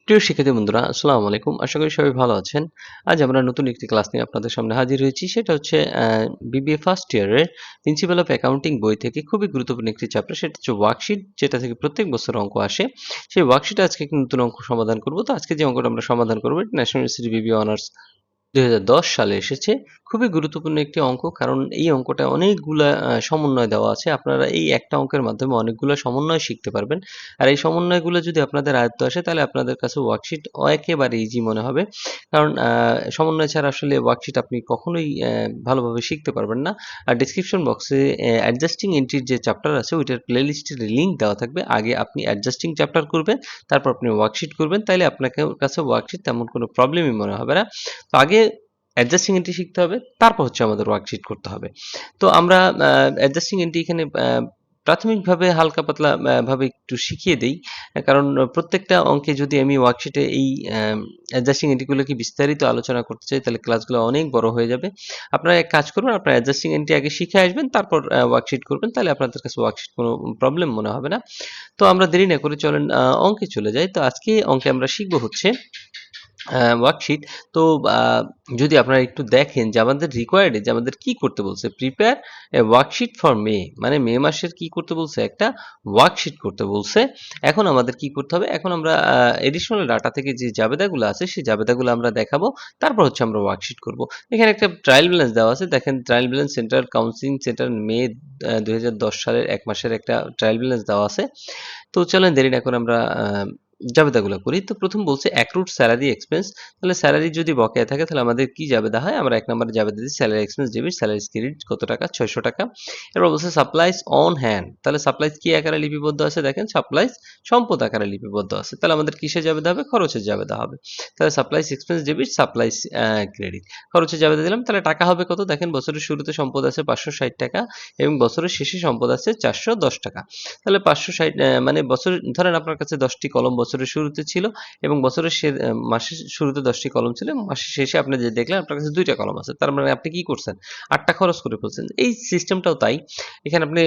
প্রিয় শিক্ষার্থী বন্ধুরা, আসসালামু আলাইকুম। আশা করি সবাই ভালো আছেন। আজ আমরা নতুন একটি ক্লাস নিয়ে আপনাদের সামনে হাজির হয়েছি। সেটা হচ্ছে বিবিএ ফার্স্ট ইয়ারের প্রিন্সিপাল অফ অ্যাকাউন্টিং বই থেকে খুবই গুরুত্বপূর্ণ একটি চ্যাপ্টার। সেটা হচ্ছে ওয়ার্কশিট, যেটা থেকে প্রত্যেক বছর অঙ্ক আসে। সেই ওয়ার্কশিটে আজকে একটি নতুন অঙ্ক সমাধান করব। তো আজকে যে অঙ্কটা আমরা সমাধান করব, এটা ন্যাশনাল ইউনিভার্সিটি বিবিএ অনার্স ২০১০ সালে এসেছে। খুবই গুরুত্বপূর্ণ একটি অঙ্ক, কারণ এই অঙ্কটা অনেকগুলা সমন্বয় দেওয়া আছে। আপনারা এই একটা অঙ্কের মাধ্যমে অনেকগুলা সমন্বয় শিখতে পারবেন। আর এই সমন্বয়গুলো যদি আপনাদের আয়ত্তে আসে, তাহলে আপনাদের কাছে ওয়ার্কশিট একেবারে ইজি মনে হবে। কারণ সমন্বয় ছাড়া আসলে ওয়ার্কশিট আপনি কখনোই ভালোভাবে শিখতে পারবেন না। আর ডেসক্রিপশন বক্সে অ্যাডজাস্টিং এন্ট্রির যে চ্যাপ্টার আছে, ওইটার প্লেলিস্টের লিঙ্ক দেওয়া থাকবে। আগে আপনি অ্যাডজাস্টিং চ্যাপ্টার করবেন, তারপর আপনি ওয়ার্কশিট করবেন। তাইলে আপনার কাছে ওয়ার্কশিট তেমন কোনো প্রবলেমই মনে হবে না। তো আগে অ্যাডজাস্টিং এন্ট্রি শিখতে হবে, তারপর হচ্ছে আমাদের ওয়ার্কশিট করতে হবে। তো আমরা অ্যাডজাস্টিং এন্ট্রি এখানে প্রাথমিকভাবে হালকা পাতলা ভাবে একটু শিখিয়ে দেই। কারণ প্রত্যেকটা অঙ্কে যদি আমি ওয়ার্কশিটে এই অ্যাডজাস্টিং এন্ট্রিগুলোকে বিস্তারিত আলোচনা করতে চাই, তাহলে ক্লাসগুলো অনেক বড় হয়ে যাবে। আপনারা এক কাজ করবেন, আপনারা অ্যাডজাস্টিং এন্ট্রি আগে শিখে আসবেন, তারপর ওয়ার্কশিট করবেন। তাহলে আপনাদের কাছে ওয়ার্কশিট কোনো প্রবলেম মনে হবে না। তো আমরা দেরি না করে চলেন অঙ্কে চলে যাই। তো আজকে অঙ্কে আমরা শিখব হচ্ছে ওয়ার্কশিট। তো যদি আপনারা একটু দেখেন যে আমাদের রিকোয়ার্ডে যে আমাদের কি করতে বলছে, প্রিপেয়ার এ ওয়ার্কশিট ফর মে, মানে মে মাসের কি করতে বলছে, একটা ওয়ার্কশিট করতে বলছে। এখন আমাদের কি করতে হবে, এখন আমরা এডিশনাল ডাটা থেকে যে জাবেদাগুলো আছে সেই জাবেদাগুলো আমরা দেখাবো, তারপর হচ্ছে আমরা ওয়ার্কশিট করব। এখানে একটা ট্রায়াল ব্যালেন্স দেওয়া আছে, দেখেন trial balance central counselling centre May ২০১০ সালের এক মাসের একটা ট্রায়াল ব্যালেন্স দেওয়া আছে। তো চলেন দেরি না করে আমরা জাবেদাগুলো করি। তো প্রথম বলছে অ্যাক্রুড স্যালারি এক্সপেন্স। তাহলে স্যালারি যদি বকেয়া থাকে, তাহলে আমাদের কি জাবেদা হয়? আমরা এক নম্বরে জাবেদা দিই salary expense debit, salary credit কত টাকা? ৬০০ টাকা। এরপর বলছে সাপ্লাইজ অন হ্যান্ড। তাহলে সাপ্লাইজ কি আকারে লিপিবদ্ধ আছে? দেখেন সাপ্লাইজ সম্পদ আকারে লিপিবদ্ধ আছে। তাহলে আমাদের কিসের জাবেদা হবে? খরচের জাবেদা হবে। তাহলে supplies expense debit, supplies credit. খরচের জাবেদা দিলাম। তাহলে টাকা হবে কত? দেখেন বছরের শুরুতে সম্পদ আছে ৫৬০ টাকা এবং বছরের শেষে সম্পদ আছে ৪১০ টাকা। তাহলে ৫৬০ মানে বছর, ধরেন আপনার কাছে ১০টি কলম বছরের শুরুতে ছিল এবং বছরের মাসের শুরুতে ১০টি কলম ছিল, মাসের শেষে আপনি যে দেখলেন আপনার কাছে ২টা কলম আছে। তার মানে আপনি কি করছেন? ৮টা খরচ করে ফেলছেন। এই সিস্টেমটাও তাই। এখানে আপনি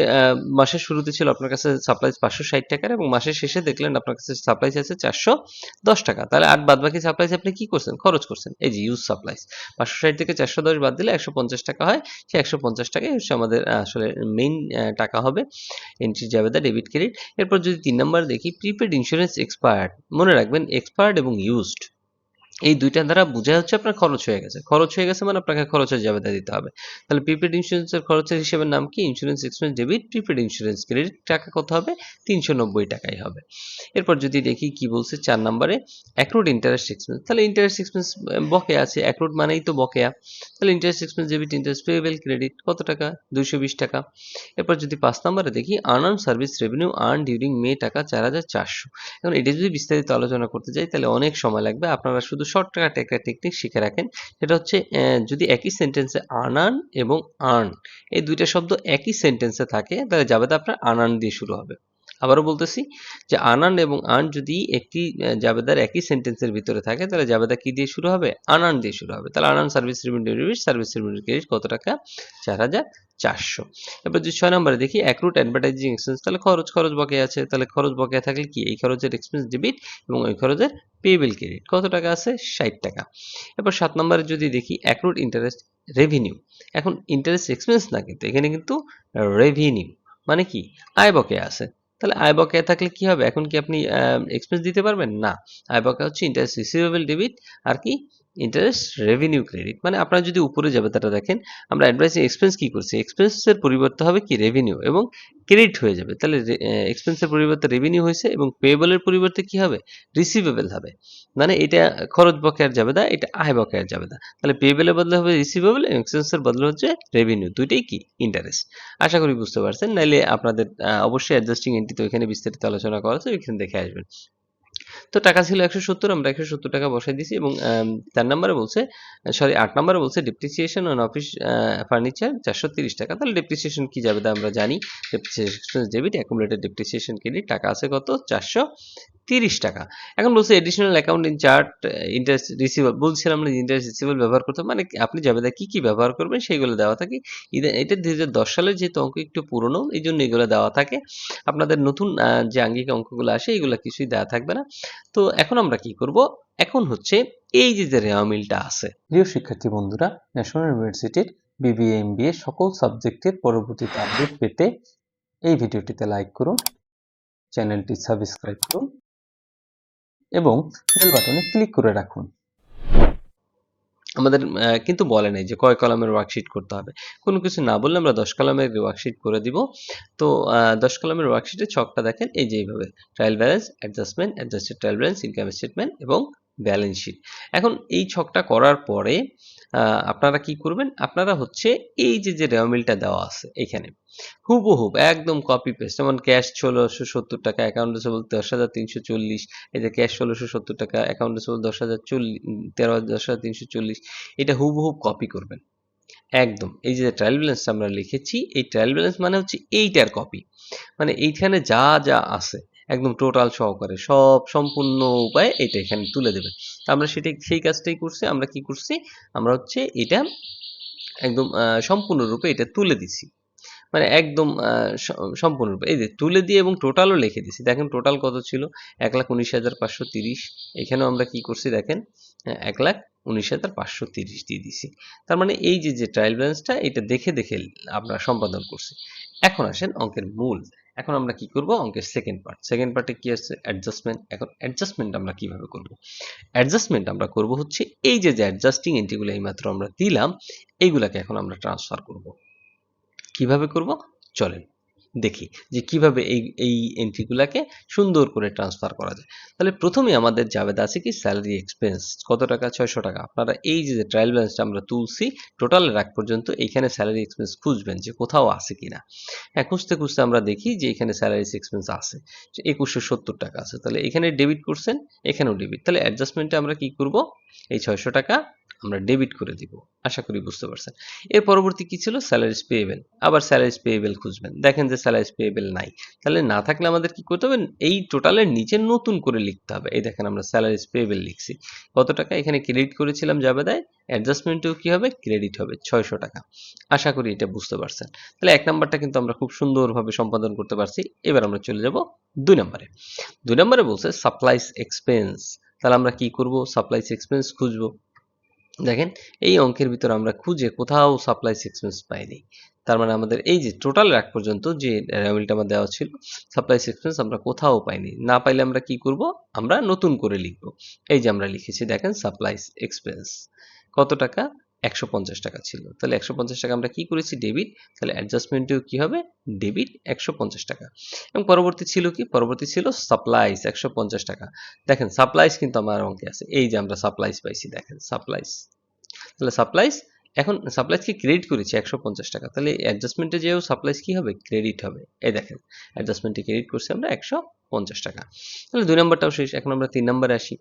মাসের শুরুতে ছিল আপনার কাছে সাপ্লাইজ ৫৬০ টাকার এবং মাসের শেষে দেখলেন আপনার কাছে সাপ্লাইজ আছে ৪১০ টাকা। তাহলে আর বাদবাকি সাপ্লাইজ আপনি কি করছেন? খরচ করছেন। এই যে ইউজ সাপ্লাইজ। ৫৬০ থেকে ৪১০ বাদ দিলে ১৫০ টাকা হয়। সেই ১৫০ টাকাই হচ্ছে আমাদের আসলে মেইন টাকা হবে। এন্ট্রি জাবেদা ডেবিট ক্রেডিট। এরপর যদি ৩ নাম্বার দেখি প্রিপেড ইন্স্যুরেন্স এক্সপায়ার্ড। মনে রাখবেন এক্সপায়ার্ড এবং ইউজড এই দুইটা দ্বারা বোঝা হচ্ছে আপনার খরচ হয়ে গেছে। খরচ হয়ে গেছে মানে আপনাকে খরচের জাবেদা দিতে হবে। তাহলে প্রিপেড ইন্স্যুরেন্সের খরচের হিসেবের নাম কি? Insurance expense debit prepaid insurance credit. টাকা কত হবে? ৩৯০ টাকাই হবে। এরপর যদি দেখি কি বলছে ৪ নম্বরে অ্যাক্রুড ইন্টারেস্ট এক্সপেন্স। তাহলে ইন্টারেস্ট এক্সপেন্স বকেয়া আছে, অ্যাক্রুড মানেই তো বকেয়া। তাহলে interest expense debit interest payable credit কত টাকা? ২২০ টাকা। এরপর যদি ৫ নম্বরে দেখি unearned service revenue earn during May টাকা ৪৪০০। এখন এটা যদি বিস্তারিত আলোচনা করতে যাই, তাহলে অনেক সময় লাগবে। আপনারা শুধু শর্টকাট একটা টেকনিক শিখে রাখেন। সেটা হচ্ছে যদি একই সেন্টেন্সে আনআর্ন এবং আর্ন এই দুইটা শব্দ একই সেন্টেন্সে থাকে, তাহলে জাবেদা আপনার আনআর্ন দিয়ে শুরু হবে। আবারও বলতেছি যে আনআর্ন এবং আর্ন যদি একটি জাবেদার একই সেন্টেন্সের ভিতরে থাকে, তাহলে জাবেদা কি দিয়ে শুরু হবে? আনআর্ন দিয়ে শুরু হবে। তাহলে unearned service revenue debit service revenue credit কত টাকা? ৪৪০০। এবার যদি ৬ নম্বরে দেখি অ্যাক্রুড অ্যাডভার্টাইজিং এক্সপেন্স। তাহলে খরচ বকেয়া আছে। তাহলে খরচ বকেয়া থাকলে কি এই খরচের এক্সপেন্স ডেবিট এবং ওই খরচের পেয়েবল ক্রেডিট কত টাকা আছে? ৬০ টাকা। এরপর ৭ নম্বরে যদি দেখি অ্যাক্রুড ইন্টারেস্ট রেভিনিউ। এখন ইন্টারেস্ট এক্সপেন্স না, কিন্তু এখানে কিন্তু রেভিনিউ মানে কি? আয় বকেয়া আছে। তাহলে আয় বকেয়া থাকলে কি হবে? এখন কি আপনি এক্সপেন্স দিতে পারবেন? না। আয় বকেয়া হচ্ছে ইন্টারেস্ট রিসিভেবল ডেবিট আর কি ইন্টারেস্ট রেভিনিউ ক্রেডিট। মানে আপনারা যদি উপরে জাবেদাটা দেখেন, আমরা অ্যাডভাইসিং এক্সপেন্স কি করছি? এক্সপেন্সের পরিবর্তে হবে কি? রেভিনিউ এবং ক্রেডিট হয়ে যাবে। তাহলে এক্সপেন্সের পরিবর্তে রেভিনিউ হয়েছে এবং পেয়েবলের পরিবর্তে কি হবে? রিসিভেবল হবে। মানে এটা খরচ বকেয়ার জাবেদা, এটা আয় বকেয়ার জাবেদা। তাহলে পেয়েবলের বদলে হবে রিসিভেবল এবং এক্সপেন্সের বদলে হচ্ছে রেভিনিউ। দুইটাই কি? ইন্টারেস্ট। আশা করি বুঝতে পারছেন। নাইলে আপনাদের অবশ্যই অ্যাডজাস্টিং এন্ট্রি তো এখানে বিস্তারিত আলোচনা করা আছে, ওইখানে দেখে আসবেন। তো টাকা ছিল ১৭০, আমরা ১৭০ টাকা বসাই দিছি এবং ৪ নম্বরে বলছে, সরি ৮ নম্বরে বলছে ডেপ্রিসিয়েশন অন অফিস ফার্নিচার ৪৩০ টাকা। তাহলে ডেপ্রিসিয়েশন কি যাবে তা আমরা জানি। Depreciation debit accumulated depreciation credit টাকা আছে কত? 30 টাকা। এখন বলছে additional account in chart interest receivable, বলছিলাম না যে ইন্টারেস্ট রিসিভেবল ব্যবহার করতে হবে। মানে আপনি জাবেদা কি ব্যবহার করবেন সেগুলো দেওয়া থাকে। এটা 2010 সালের যেহেতু অঙ্ক একটু পুরনো, এই জন্য এগুলো দেওয়া থাকে। আপনাদের নতুন যে আঙ্গিক অঙ্কগুলো আসে এগুলো কিছুই দেওয়া থাকবে না। তো এখন আমরা কি করব, এখন হচ্ছে এই যে রেওয়া মিলটা আছে। প্রিয় শিক্ষার্থী বন্ধুরা, ন্যাশনাল ইউনিভার্সিটির বিবিএ এমবিএ সকল সাবজেক্টের পরবর্তীতে আপডেট পেতে এই ভিডিওটিতে লাইক করুন, চ্যানেলটি সাবস্ক্রাইব করুন এবং বেল বাটনে ক্লিক করে রাখুন। আমাদের কিন্তু বলে নাই যে কয় কলামের ওয়ার্কশিট করতে হবে। কোনো কিছু না বললে আমরা 10 কলামের ওয়ার্কশিট করে দিব। তো 10 কলামের ওয়ার্কশিটের ছকটা দেখেন এই যে এইভাবে, trial balance, adjustment, adjusted trial balance, income statement এবং ব্যালেন্স শিট। এখন এই ছকটা করার পরে আপনারা কি করবেন, আপনারা হচ্ছে এই যে রেওয়া মিলটা দেওয়া আছে এখানে হুবহুব একদম কপি পেস্ট, যেমন ক্যাশ 1670 টাকা, অ্যাকাউন্ট রিসিভেবল 10,340, এই যে ক্যাশ 1670 টাকা, অ্যাকাউন্ট রিসিভেবল 13,340, এটা হুবহুব কপি করবেন একদম। এই যে ট্রায়াল ব্যালেন্সটা আমরা লিখেছি, এই ট্রায়াল ব্যালেন্স মানে হচ্ছে এইটার কপি, মানে এইখানে যা যা আছে একদম টোটাল সহকারে সব সম্পূর্ণ উপায়ে এটা এখানে তুলে দেবেন। আমরা সেই কাজটাই করছি। আমরা কি করছি, আমরা হচ্ছে এটা একদম সম্পূর্ণরূপে এটা তুলে দিছি, মানে একদম সম্পূর্ণরূপে এই যে তুলে দিয়ে এবং টোটালও লিখে দিছি। দেখেন টোটাল কত ছিল, 1,19,530। এখানেও আমরা কি করছি দেখেন, 1,19,530 দিয়ে দিছি। তার মানে এই যে ট্রায়াল ব্যালেন্সটা এটা দেখে দেখে আমরা সম্পাদন করছি। এখন আসেন অঙ্কের মূল। এখন আমরা কি করব, অঙ্কের সেকেন্ড পার্টে কি আছে, অ্যাডজাস্টমেন্ট। এখন অ্যাডজাস্টমেন্ট আমরা কিভাবে করব, অ্যাডজাস্টমেন্ট আমরা করব হচ্ছে এই যে অ্যাডজাস্টিং এন্ট্রিগুলো এইমাত্র আমরা দিলাম, এইগুলাকে এখন আমরা ট্রান্সফার করব। কিভাবে করব, চলেন দেখি যে কিভাবে এই এন্ট্রিগুলাকে সুন্দর করে ট্রান্সফার করা যায়। তাহলে প্রথমে আমাদের জাবেদা আছে কি, স্যালারি এক্সপেন্স কত টাকা, 600 টাকা। আপনারা এই যে ট্রায়াল ব্যালেন্সটা আমরা তুলছি টোটালের আগ পর্যন্ত, এইখানে স্যালারি এক্সপেন্স খুঁজবেন যে কোথাও আছে কিনা। হ্যাঁ, খুঁজতে খুঁজতে আমরা দেখি যে এখানে স্যালারি এক্সপেন্স আছে, 2170 টাকা আছে। তাহলে এখানে ডেবিট করছেন, এখানেও ডেবিট। তাহলে অ্যাডজাস্টমেন্টে আমরা কি করব, এই 600 টাকা আমরা ডেবিট করে দিব। আশা করি বুঝতে পারছেন। এর পরবর্তী কি ছিল, স্যালারিজ পেয়েবেল। আবার স্যালারিজ পেয়েবেল খুঁজবেন, দেখেন যে স্যালারিজ পেয়েবেল নাই। তাহলে না থাকলে আমাদের কি করতে হবে, এই টোটালের নিচে নতুন করে লিখতে হবে। এই দেখেন আমরা স্যালারিজ পেয়েবেল লিখছি, কত টাকা এখানে ক্রেডিট করেছিলাম জাবেদায়, অ্যাডজাস্টমেন্টেও কি হবে, ক্রেডিট হবে 600 টাকা। আশা করি এটা বুঝতে পারছেন। তাহলে 1 নাম্বারটা কিন্তু আমরা খুব সুন্দরভাবে সম্পাদন করতে পারছি। এবার আমরা চলে যাব 2 নাম্বারে। 2 নাম্বারে বলছে সাপ্লাইস এক্সপেন্স। তাহলে আমরা কি করব, সাপ্লাইস এক্সপেন্স খুঁজবো। দেখেন এই অঙ্কের ভিতর আমরা খুঁজে কোথাও সাপ্লাইস এক্সপেন্স পাইনি। তার মানে আমাদের এই যে টোটাল রাখ পর্যন্ত যে রেমিলটা আমার দেওয়া ছিল, সাপ্লাইস এক্সপেন্স আমরা কোথাও পাইনি। না পাইলে আমরা কি করব, আমরা নতুন করে লিখব। এই যে আমরা লিখেছি দেখেন সাপ্লাইস এক্সপেন্স কত টাকা, 150 টাকা ছিল। তাহলে 150 টাকা আমরা কি করেছি, ডেবিট। তাহলে অ্যাডজাস্টমেন্টেও কি হবে, ডেবিট 150 টাকা। এবং পরবর্তী ছিল কি, পরবর্তী ছিল সাপ্লাইস 150 টাকা। দেখেন সাপ্লাইস কিন্তু আমার অঙ্কে আছে, এই যে আমরা সাপ্লাইস পাইছি, দেখেন সাপ্লাইস। তাহলে সাপ্লাইস, এখন সাপ্লাইস কি ক্রেডিট করেছি 150 টাকা, তাহলে অ্যাডজাস্টমেন্টে যেও সাপ্লাইস কি হবে, ক্রেডিট হবে। এই দেখেন অ্যাডজাস্টমেন্টে ক্রেডিট করছি আমরা 150 টাকা। তাহলে 2 নাম্বারটাও শেষ। এখন আমরা 3 নাম্বারে আসি।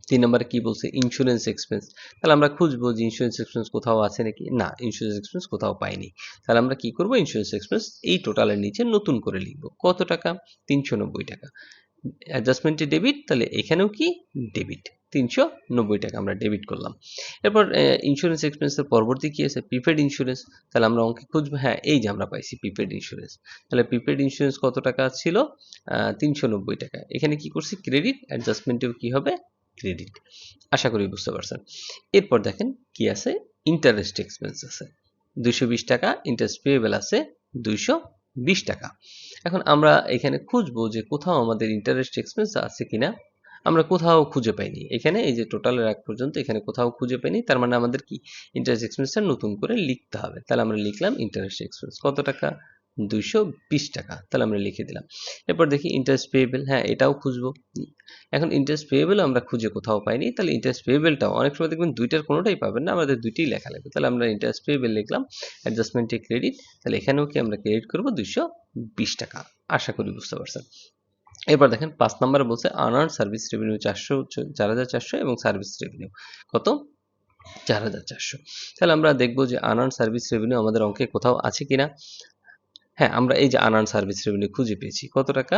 3 নাম্বারে কি বলছে, ইন্স্যুরেন্স এক্সপেন্স। তাহলে আমরা খুঁজবো যে ইন্স্যুরেন্স এক্সপেন্স কোথাও আছে নাকি, না ইন্স্যুরেন্স এক্সপেন্স কোথাও পাইনি। তাহলে আমরা কি করব, ইন্স্যুরেন্স এক্সপেন্স এই টোটালের নিচে নতুন করে লিখবো, কত টাকা, 390 টাকা। অ্যাডজাস্টমেন্টে ডেবিট, তাহলে এখানেও কি ডেবিট, 390 টাকা আমরা ডেবিট করলাম। এরপর ইন্স্যুরেন্স এক্সপেন্সের পরবর্তী কি আছে, প্রিপেড ইন্স্যুরেন্স। তাহলে আমরা অঙ্কে খুঁজবো, হ্যাঁ এই যে আমরা পাইছি প্রিপেড ইন্স্যুরেন্স। তাহলে প্রিপেড ইন্স্যুরেন্স কত টাকা ছিল, 390 টাকা। এখানে কি করছি, ক্রেডিট, অ্যাডজাস্টমেন্টেও কি হবে, ক্রেডিট। আশা করি বুঝতে পারছেন। এরপর দেখেন কি আছে, ইন্টারেস্ট এক্সপেন্স আছে 220 টাকা, ইন্টারেস্ট পেয়েবল আছে 220 টাকা। এখন আমরা এখানে খুঁজবো যে কোথাও আমাদের ইন্টারেস্ট এক্সপেন্স আছে কিনা। আমরা কোথাও খুঁজে পাইনি, এখানে এই যে টোটালের আগ পর্যন্ত এখানে কোথাও খুঁজে পাইনি। তার মানে আমাদের কি, ইন্টারেস্ট এক্সপেন্সটা নতুন করে লিখতে হবে। তাহলে আমরা লিখলাম ইন্টারেস্ট এক্সপেন্স কত টাকা, 220 টাকা। তাহলে আমরা লিখে দিলাম। এরপর দেখি ইন্টারেস্ট পেয়েবল, হ্যাঁ এটাও খুঁজবো। এখন ইন্টারেস্ট পেয়েবল আমরা খুঁজে কোথাও পাইনি, তাহলে ইন্টারেস্ট পেয়েবলটাও অনেক সময় দেখবেন দুইটার কোনোটাই পাবেন না, আমাদের দুইটাই লেখা লাগবে। তাহলে আমরা ইন্টারেস্ট পেয়েবল লিখলাম, অ্যাডজাস্টমেন্টে ক্রেডিট। তাহলে এখানেও কি আমরা ক্রেডিট করবো 220 টাকা। আশা করি বুঝতে পারছেন। এরপর দেখেন 5 নম্বরে বলছে আনআর্নড সার্ভিস রেভিনিউ 4,400 এবং সার্ভিস রেভিনিউ কত, 4,400। তাহলে আমরা দেখবো যে আনআর্নড সার্ভিস রেভিনিউ আমাদের অঙ্কে কোথাও আছে কিনা। হ্যাঁ আমরা এই যে আনআর্নড সার্ভিস রেভিনিউ খুঁজে পেয়েছি, কত টাকা,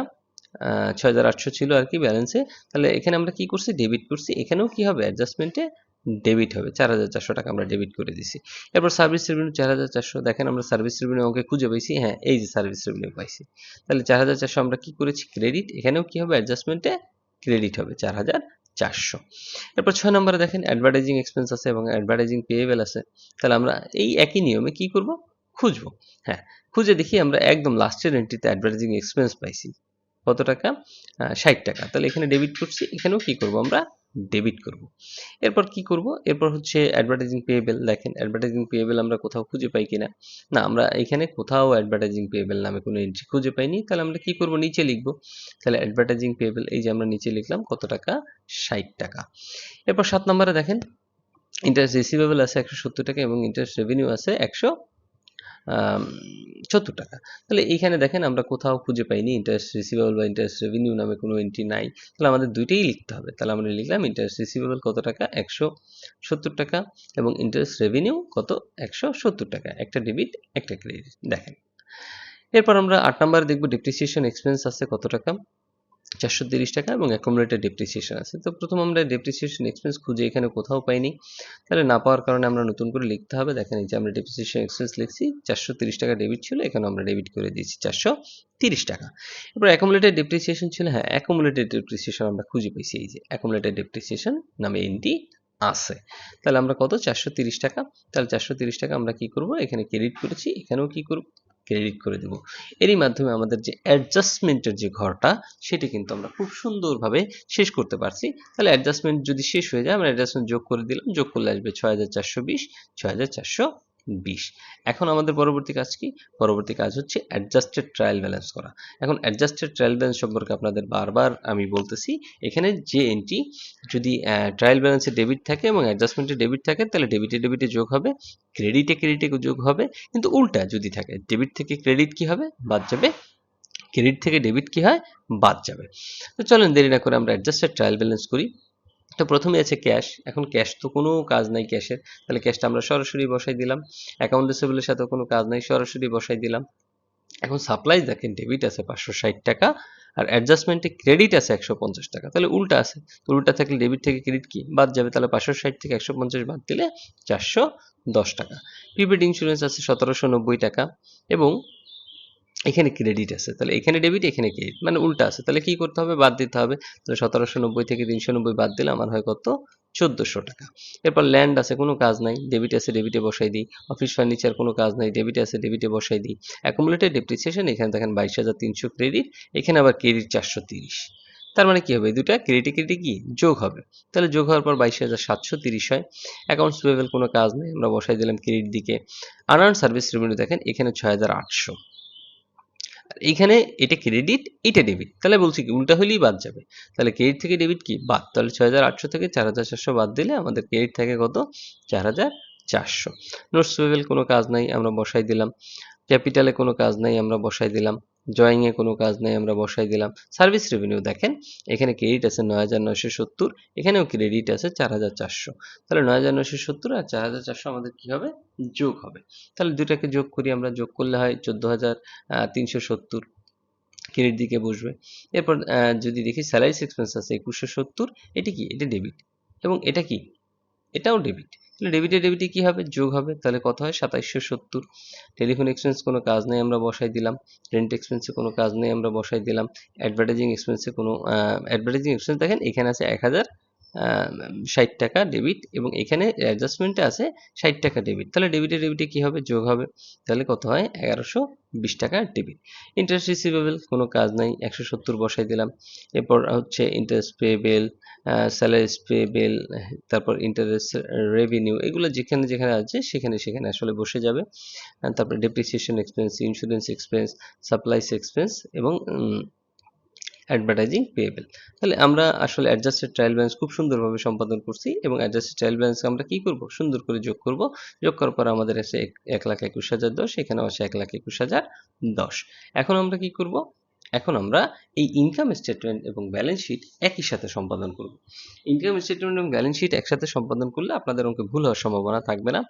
৬,৮০০ ছিল আর কি ব্যালেন্সে। তাহলে এখানে আমরা কি করছি, ডেবিট করছি। এখানেও কি হবে, অ্যাডজাস্টমেন্টে ডেবিট হবে, ৪,৪০০ টাকা আমরা ডেবিট করে দিছি। এরপর সার্ভিস রেভিনিউ ৪,৪০০, দেখেন আমরা সার্ভিস রেভিনিউ অঙ্কে খুঁজে পাইছি, হ্যাঁ এই যে সার্ভিস রেভিনিউ পাইছি। তাহলে ৪,৪০০ আমরা কি করেছি, ক্রেডিট। এখানেও কি হবে, অ্যাডজাস্টমেন্টে ক্রেডিট হবে ৪,৪০০। এরপর ৬ নম্বরে দেখেন অ্যাডভার্টাইজিং এক্সপেন্স আছে এবং অ্যাডভার্টাইজিং পেয়েবল আছে। তাহলে আমরা এই একই নিয়মে কি করব, খুঁজবো। হ্যাঁ, খুঁজে দেখি আমরা একদম লাস্টের এন্ট্রিতে অ্যাডভার্টাইজিং এক্সপেন্স পাইছি কত টাকা, ৬০ টাকা। তাহলে এখানে ডেবিট করছি, এখানেও কি করব, আমরা ডেবিট করব। এরপর কি করব, এরপর হচ্ছে অ্যাডভার্টাইজিং পেয়েবল। দেখেন অ্যাডভার্টাইজিং পেয়েবল আমরা কোথাও খুঁজে পাই কিনা, না আমরা এখানে কোথাও অ্যাডভার্টাইজিং পেয়েবল নামে কোনো এন্ট্রি খুঁজে পাইনি। তাহলে আমরা কি করব, নিচে লিখব। তাহলে অ্যাডভার্টাইজিং পেয়েবল এই যে আমরা নিচে লিখলাম কত টাকা, ৬০ টাকা। এরপর ৭ নম্বরে দেখেন ইন্টারেস্ট রিসিভেবল আছে ১৭০ টাকা এবং ইন্টারেস্ট রেভিনিউ আছে ১৭০ টাকা। তাহলে এইখানে দেখেন আমরা কোথাও খুঁজে পাইনি ইন্টারেস্ট রিসিভেবল বা ইন্টারেস্ট রেভিনিউ নামে কোনো এন্ট্রি নাই। তাহলে আমাদের দুইটাই লিখতে হবে। তাহলে আমরা লিখলাম ইন্টারেস্ট রিসিভেবল কত টাকা, ১৭০ টাকা এবং ইন্টারেস্ট রেভিনিউ কত, ১৭০ টাকা। একটা ডেবিট একটা ক্রেডিট। দেখেন এরপর আমরা ৮ নম্বরে দেখব ডেপ্রিসিয়েশন এক্সপেন্স আছে কত টাকা, ৪৩০ টাকা এবং অ্যাকুমুলেটেড ডেপ্রিসিয়েশন আছে। তো প্রথম আমরা ডেপ্রিসিয়েশন এক্সপেন্স খুঁজে এখানে কোথাও পাইনি। তাহলে না পাওয়ার কারণে আমরা নতুন করে লিখতে হবে। দেখেন এই যে আমরা ডেপ্রিসিয়েশন এক্সপেন্স লিখছি, ৪৩০ টাকা ডেবিট ছিল, এখানে আমরা ডেবিট করে দিয়েছি ৪৩০ টাকা। এরপর অ্যাকুমুলেটেড ডেপ্রিসিয়েশন ছিল, হ্যাঁ অ্যাকুমুলেটেড ডেপ্রিসিয়েশন আমরা খুঁজে পেয়েছি, এই যে অ্যাকুমুলেটেড ডেপ্রিসিয়েশন নামে এন্ট্রি আছে। তাহলে আমরা কত, ৪৩০ টাকা। তাহলে ৪৩০ টাকা আমরা কি করব, এখানে ক্রেডিট করেছি, এখানেও কি করব, ক্রেডিট করে দেব। এরই মাধ্যমে আমাদের যে অ্যাডজাস্টমেন্টের যে ঘরটা সেটি কিন্তু আমরা খুব সুন্দরভাবে শেষ করতে পারছি। তাহলে অ্যাডজাস্টমেন্ট যদি শেষ হয়ে যায় আমরা অ্যাডজাস্টমেন্ট যোগ করে দিলাম, যোগ করলে আসবে ৬,৪২০, ৬,৪২০। এখন আমাদের পরবর্তী কাজ কি, পরবর্তী কাজ হচ্ছে অ্যাডজাস্টেড ট্রায়াল ব্যালেন্স করা। এখন অ্যাডজাস্টেড ট্রায়াল ব্যালেন্স সম্পর্কে আপনাদের বারবার আমি বলতেছি, এখানে যে এন্ট্রি যদি ট্রায়াল ব্যালেন্সে ডেবিট থাকে এবং অ্যাডজাস্টমেন্টে ডেবিট থাকে তাহলে ডেবিটে ডেবিটে যোগ হবে, ক্রেডিটে ক্রেডিটে যোগ হবে। কিন্তু উল্টা যদি থাকে, ডেবিট থেকে ক্রেডিট কি হবে, বাদ যাবে, ক্রেডিট থেকে ডেবিট কি হয়, বাদ যাবে। তো চলেন দেরি না করে আমরা অ্যাডজাস্টেড ট্রায়াল ব্যালেন্স করি। তো প্রথমে আছে ক্যাশ। এখন ক্যাশ তো কোনো কাজ নাই ক্যাশের, তাহলে ক্যাশটা আমরা সরাসরি বসাই দিলাম। অ্যাকাউন্ট রিসিভেবলের সাথে কোনো কাজ নাই, সরাসরি বসাই দিলাম। এখন সাপ্লাই দেখেন ডেবিট আছে ৫৬০ টাকা আর অ্যাডজাস্টমেন্টে ক্রেডিট আছে ১৫০ টাকা। তাহলে উল্টা আছে, তো উল্টা থাকলে ডেবিট থেকে ক্রেডিট কি বাদ যাবে, তাহলে ৫৬০ থেকে ১৫০ বাদ দিলে ৪১০ টাকা। প্রিপেড ইন্স্যুরেন্স আছে ১৭৯০ টাকা এবং এখানে ক্রেডিট আছে, তাহলে এখানে ডেবিট এখানে ক্রেডিট, মানে উল্টা আছে। তাহলে কি করতে হবে, বাদ দিতে হবে। তাহলে ১৭৯০ থেকে ৩৯০ বাদ দিলে আমার হয় কত, ১৪০০ টাকা। এরপর ল্যান্ড আছে, কোনো কাজ নাই, ডেবিট আছে ডেবিটে বসাই দিই। অফিস ফার্নিচার কোনো কাজ নাই, ডেবিট আছে ডেবিটে বসাই দিই। অ্যাকুমুলেটেড ডেপ্রিসিয়েশন এখানে দেখেন ২২৩০০ ক্রেডিট, এখানে আবার ক্রেডিট ৪৩০। তার মানে কি হবে, এই দুটা ক্রেডিটে ক্রেডিটে কি যোগ হবে। তাহলে যোগ হওয়ার পর ২২৭৩০ হয়। অ্যাকাউন্টস পেয়েবল কোনো কাজ নেই, আমরা বসাই দিলাম ক্রেডিট দিকে। আনআর্নড সার্ভিস রেভিনিউ দেখেন এখানে ৬৮০০, এইখানে এটা ক্রেডিট এটা ডেবিট, তাহলে বলছি কি উল্টা হলেই বাদ যাবে। তাহলে ক্রেডিট থেকে ডেবিট কি বাদ, তাহলে ৬৮০০ থেকে ৪৪০০ বাদ দিলে আমাদের ক্রেডিট থাকে কত, ৪৪০০। নোটস পেয়েবল কোনো কাজ নাই, আমরা বসাই দিলাম। ক্যাপিটালে কোনো কাজ নাই, আমরা বসাই দিলাম। ড্রয়িং এ কোনো কাজ নাই, আমরা বসাই দিলাম। সার্ভিস রেভিনিউ দেখেন এখানে ক্রেডিট আছে ৯৯৭০, এখানেও ক্রেডিট আছে ৪৪০০। তাহলে ৯৯৭০ আর ৪৪০০ আমাদের কি হবে, যোগ হবে। তাহলে দুটাকে যোগ করি আমরা, যোগ করলে হয় ১৪৩৭০, ক্রেডিট দিকে বসবে। এরপর যদি দেখি স্যালারিস এক্সপেন্স আছে ২১৭০, এটি কি, এটা ডেবিট এবং এটা কি, এটাও ডেবিট। তাহলে ডেবিটে ডেবিটে কি হবে, যোগ হবে। তাহলে কত হয়, ২৭৭০। টেলিফোন এক্সপেন্স কোনো কাজ নেই, আমরা বসাই দিলাম। রেন্ট এক্সপেন্সে কোনো কাজ নেই, আমরা বসাই দিলাম। অ্যাডভার্টাইজিং এক্সপেন্সে কোনো অ্যাডভার্টাইজিং এক্সপেন্স দেখেন এখানে আছে ১০৬০ টাকা ডেবিট এবং এখানে অ্যাডজাস্টমেন্টে আছে ৬০ টাকা ডেবিট। তাহলে ডেবিটে ডেবিটে কি হবে, যোগ হবে। তাহলে কত হয়, ১১২০ টাকা ডেবিট। ইন্টারেস্ট রিসিভেবল কোনো কাজ নাই, ১৭০ বসাই দিলাম। এরপর হচ্ছে ইন্টারেস্ট পেয়েবেল, স্যালারিস পেয়েবেল, তারপর ইন্টারেস্ট রেভিনিউ, এগুলো যেখানে যেখানে আছে সেখানে সেখানে আসলে বসে যাবে। তারপর depreciation expense, insurance expense, supplies expense এবং অ্যাডভার্টাইজিং পেয়েবল। তাহলে আমরা আসলে অ্যাডজাস্টেড ট্রায়াল ব্যালেন্স খুব সুন্দরভাবে সম্পাদন করছি এবং অ্যাডজাস্টেড ট্রায়াল ব্যালেন্স আমরা কি করব, সুন্দর করে যোগ করব। যোগ করার পর আমাদের আছে ১,২১,০১০, এখানেও আছে ১,২১,০১০। এখন আমরা কি করব, এখন আমরা এই ইনকাম স্টেটমেন্ট এবং ব্যালেন্স শিট একই সাথে সম্পাদন করব। ইনকাম স্টেটমেন্ট এবং ব্যালেন্স শিট একসাথে সম্পাদন করলে আপনাদের অঙ্কে ভুল হওয়ার সম্ভাবনা থাকবে না।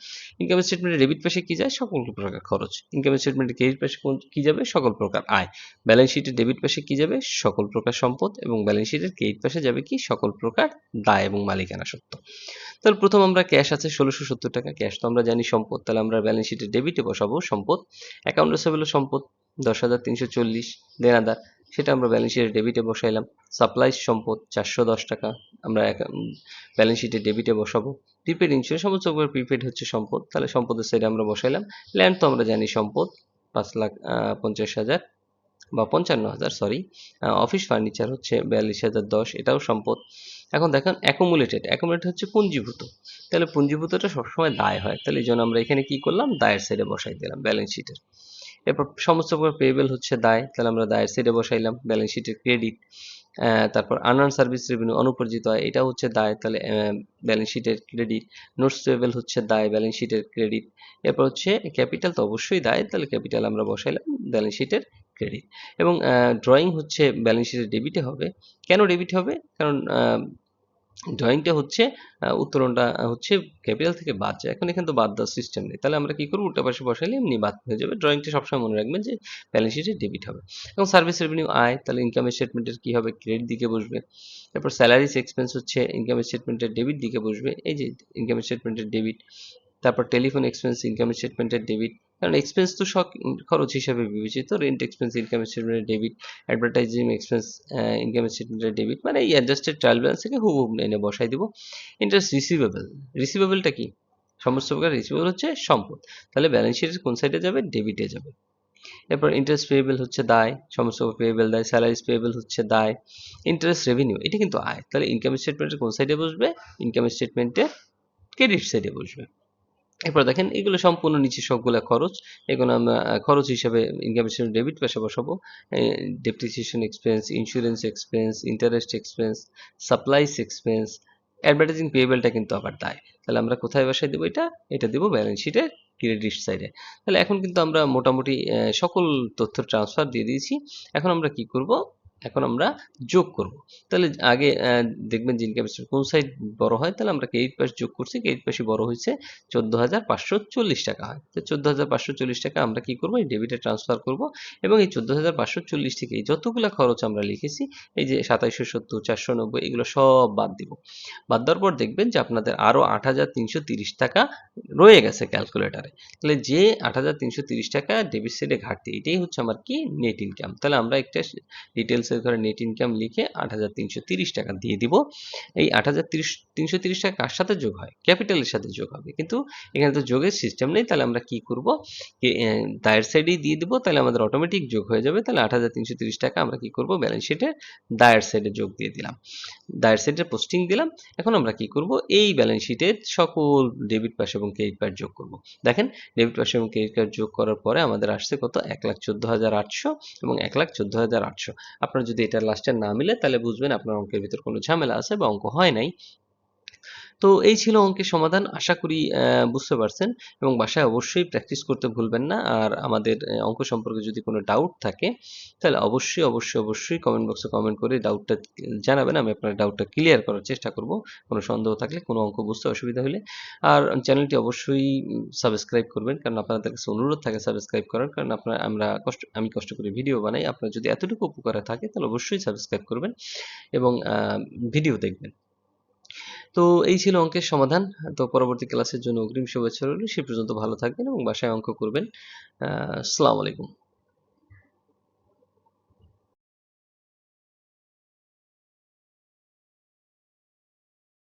ইনকাম স্টেটমেন্টের ডেবিট পাশে কি যায়? সকল প্রকার খরচ। ইনকাম স্টেটমেন্টের ক্রেডিট পাশে কি যাবে? সকল প্রকার আয়। ব্যালেন্স শিটের ডেবিট পাশে কি যাবে? সকল প্রকার সম্পদ। এবং ব্যালেন্স শিটের ক্রেডিট পাশে যাবে কি? সকল প্রকার দায় এবং মালিকানা সত্ত্ব। তাহলে প্রথম আমরা ক্যাশ আছে 1670 টাকা, ক্যাশ তো আমরা জানি সম্পদ, তাহলে আমরা ব্যালেন্স শিটের ডেবিটে বসাবো সম্পদ। অ্যাকাউন্ট রিসিভেবল সম্পদ 10,340 দেনাদার, সেটা আমরা ব্যালেন্স শিটের ডেবিটে বসাইলাম। সাপ্লাইজ সম্পদ 410 টাকা আমরা ব্যালেন্স শিটের ডেবিটে বসাবো। প্রিপেড ইন্স্যুরেন্স সমস্ত প্রিপেড হচ্ছে সম্পদ, তাহলে সম্পদের সাইডে আমরা বসাইলাম। ল্যান্ড তো আমরা জানি সম্পদ 5,50,000 বা 55,000, সরি। অফিস ফার্নিচার হচ্ছে 42,010, এটাও সম্পদ। এখন দেখেন অ্যাকুমুলেটেড হচ্ছে পুঞ্জীভূত, তাহলে পুঞ্জীভূতটা সবসময় দায় হয়, তাহলে এই জন্য আমরা এখানে কি করলাম? দায়ের সাইডে বসাই দিলাম ব্যালেন্স শিটের। এরপর সমস্ত প্রকার পেয়েবল হচ্ছে দায়, তাহলে আমরা দায়ের সাইডে বসাইলাম ব্যালেন্স শিটের ক্রেডিট। তারপর আনআর্ন সার্ভিস রেভিনিউ অনুপার্জিত আয়, এটা হচ্ছে দায়, তাহলে ব্যালেন্স শিটের ক্রেডিট। নোটস পেয়েবল হচ্ছে দায়, ব্যালেন্স শিটের ক্রেডিট। এরপর হচ্ছে ক্যাপিটাল তো অবশ্যই দায়, তাহলে ক্যাপিটাল আমরা বসাইলাম ব্যালেন্স শিটের ক্রেডিট। এবং ড্রয়িং হচ্ছে ব্যালেন্স শিটের ডেবিটে হবে। কেন ডেবিট হবে? কারণ ড্রয়িংটা হচ্ছে উত্তোলনটা হচ্ছে ক্যাপিটাল থেকে বাদ যায়, এখন এখানে তো বাদ দেওয়ার সিস্টেম নেই, তাহলে আমরা কি করবো? উল্টা পাশে বসাইলে এমনি বাদ হয়ে যাবে। ড্রয়িংটা সবসময় মনে রাখবেন যে ব্যালেন্স শিটে ডেবিট হবে। এবং সার্ভিস রেভিনিউ আয়, তাহলে ইনকাম স্টেটমেন্টের কি হবে? ক্রেডিট দিকে বসবে। এরপর স্যালারিস এক্সপেন্স হচ্ছে ইনকাম স্টেটমেন্টের ডেবিট দিকে বসবে, এই যে ইনকাম স্টেটমেন্টের ডেবিট। তারপর টেলিফোন এক্সপেন্স ইনকাম স্টেটমেন্টের ডেবিট, কারণ এক্সপেন্স তো খরচ হিসাবে বিবেচিত। রেন্ট এক্সপেন্স ইনকাম স্টেটমেন্টের ডেবিট। অ্যাডভার্টাইজিং এক্সপেন্স ইনকাম স্টেটমেন্টের ডেবিট, মানে এই অ্যাডজাস্টেড ট্রায়াল ব্যালেন্স থেকে হুবহু এনে বসাই দিব। ইন্টারেস্ট রিসিভেবলটা কি? সমস্ত প্রকার রিসিভেবল হচ্ছে সম্পদ, তাহলে ব্যালেন্স শিটের কোন সাইডে যাবে? ডেবিটে যাবে। এরপর ইন্টারেস্ট পেয়েবল হচ্ছে দায়, সমস্ত পেয়েবল দায়। স্যালারিজ পেয়েবল হচ্ছে দায়। ইন্টারেস্ট রেভিনিউ এটা কিন্তু আয়, তাহলে ইনকাম স্টেটমেন্টের কোন সাইডে বসবে? ইনকাম স্টেটমেন্টের ক্রেডিট সাইডে বসবে। এরপর দেখেন এগুলো সম্পূর্ণ নিচে সবগুলো খরচ, এগুলো আমরা খরচ হিসাবে ইনকাম স্টেটমেন্ট ডেবিট পাশে বসাবো। Depreciation expense, insurance expense, interest expense, supplies expense. Advertising পেয়েবলটা কিন্তু আবার দায়, তাহলে আমরা কোথায় বসাই দেবো? এটা দেবো ব্যালেন্স শিটের ক্রেডিট সাইডে। তাহলে এখন কিন্তু আমরা মোটামুটি সকল তথ্য ট্রান্সফার দিয়ে দিয়েছি। এখন আমরা কি করব? এখন আমরা যোগ করব। তাহলে আগে দেখবেন যে ইনকাম স্টেটমেন্ট কোন সাইড বড় হয়, তাহলে আমরা ক্রেডিট পাশ যোগ করছি, ক্রেডিট পাশে বড় হয়েছে 14,540 টাকা হয়। তো 14,540 টাকা আমরা কি করব? এই ডেবিটে ট্রান্সফার করব। এবং এই 14,540 থেকে এই যতগুলো খরচ আমরা লিখেছি, এই যে 2770, 490, এগুলো সব বাদ দিব। বাদ দেওয়ার পর দেখবেন যে আপনাদের আরো 8,330 টাকা রয়ে গেছে ক্যালকুলেটারে। তাহলে যে 8,330 টাকা ডেবিট সাইডে ঘাটতি, এটাই হচ্ছে আমার কি? Net income. তাহলে আমরা একটা ডিটেলসের ঘরে নেট ইনকাম লিখে 8,330 টাকা দিয়ে দিব। এই 8,330 টাকা কার সাথে যোগ হয়? ক্যাপিটালের সাথে যোগ হবে, কিন্তু এখানে তো যোগের সিস্টেম নেই, তাহলে আমরা কি করব? দায়ের সাইডেই দিয়ে দিব, তাহলে আমাদের অটোমেটিক যোগ হয়ে যাবে। তাহলে 8,330 টাকা আমরা কি করব? ব্যালেন্স শিটে দায়ের সাইডে যোগ দিয়ে দিলাম, দায়ের সাইডে পোস্টিং দিলাম। এখন আমরা কি করব? এই ব্যালেন্স শিটের সকল ডেবিট পাশ এবং ক্রেডিট পাশ যোগ করব। দেখেন ডেবিট পাশ এবং ক্রেডিট কার্ড যোগ করার পরে আমাদের আসছে কত? 1,14,800 এবং 1,14,800। আপনার যদি এটা লাস্টে না মিলে, তাহলে বুঝবেন আপনার অঙ্কের ভিতর কোনো ঝামেলা আছে বা অঙ্ক হয় নাই। তো এই ছিল অঙ্কের সমাধান, আশা করি বুঝতে পারছেন। এবং বাসায় অবশ্যই প্র্যাকটিস করতে ভুলবেন না। আর আমাদের অঙ্ক সম্পর্কে যদি কোনো ডাউট থাকে, তাহলে অবশ্যই কমেন্ট বক্সে কমেন্ট করে ডাউটটা জানাবেন, আমি আপনার ডাউটটা ক্লিয়ার করার চেষ্টা করব। কোনো সন্দেহ থাকলে, কোনো অঙ্ক বুঝতে অসুবিধা হলে। আর চ্যানেলটি অবশ্যই সাবস্ক্রাইব করবেন, কারণ আপনাদের কাছে অনুরোধ থাকে সাবস্ক্রাইব করার, কারণ আমি কষ্ট করে ভিডিও বানাই। আপনার যদি এতটুকু উপকারে থাকে, তাহলে অবশ্যই সাবস্ক্রাইব করবেন এবং ভিডিও দেখবেন। তো এই ছিল অঙ্কের সমাধান। তো পরবর্তী ক্লাসের জন্য অগ্রিম শুভেচ্ছা রইল। সে পর্যন্ত ভালো থাকবেন এবং বাসায় অঙ্ক করবেন। আসসালামু আলাইকুম।